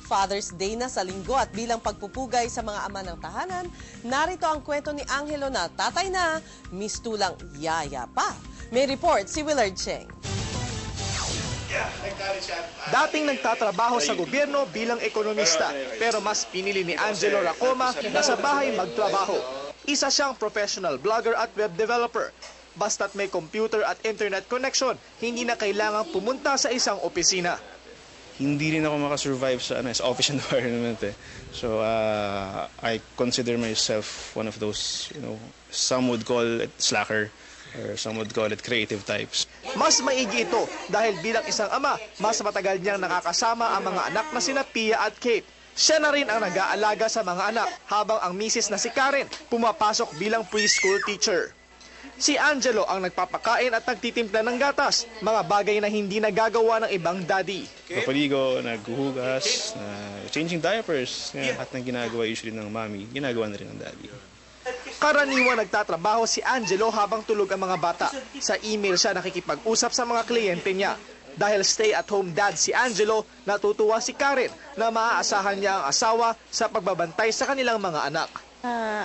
Father's Day na sa linggo at bilang pagpupugay sa mga ama ng tahanan, narito ang kwento ni Angelo na tatay na, mistulang yaya pa. May report si Willard Cheng. Dating nagtatrabaho sa gobyerno bilang ekonomista, pero mas pinili ni Angelo Racoma na sa bahay magtrabaho. Isa siyang professional vlogger at web developer. Basta't may computer at internet connection, hindi na kailangang pumunta sa isang opisina. Hindi rin ako makasurvive sa office environment eh. So I consider myself one of those, some would call it slacker or some would call it creative types. Mas maigi ito dahil bilang isang ama, mas matagal niyang nakakasama ang mga anak na sina Pia at Kate. Siya na rin ang nag-aalaga sa mga anak habang ang misis na si Karen pumapasok bilang preschool teacher. Si Angelo ang nagpapakain at nagtitimpla ng gatas, mga bagay na hindi nagagawa ng ibang daddy. Papaligo, naghuhugas, changing diapers, at ng ginagawa usually ng mommy, ginagawa na rin ng daddy. Karaniwan nagtatrabaho si Angelo habang tulog ang mga bata. Sa email siya nakikipag-usap sa mga kliyente niya. Dahil stay-at-home dad si Angelo, natutuwa si Karen na maaasahan niya ang asawa sa pagbabantay sa kanilang mga anak.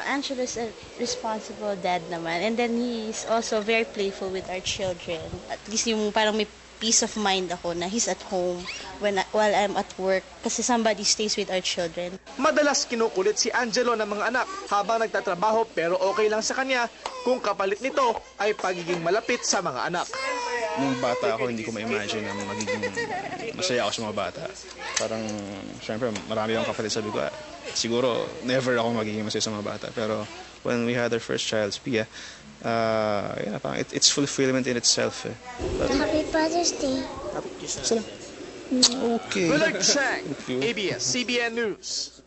Angelo is a responsible dad naman, and then he's also very playful with our children. At least yung parang may peace of mind ako na he's at home while I'm at work kasi somebody stays with our children. Madalas kinukulit si Angelo ng mga anak habang nagtatrabaho pero okay lang sa kanya kung kapalit nito ay pagiging malapit sa mga anak. Nung bata ako, hindi ko ma-imagine na magiging masaya ako sa mga bata. Parang, syempre, marami akong kapatid. Sabi ko, siguro, never ako magiging masaya sa mga bata. Pero, when we had our first child, Pia, it's fulfillment in itself. Happy Father's Day. Okay. Willard Cheng, ABS-CBN News.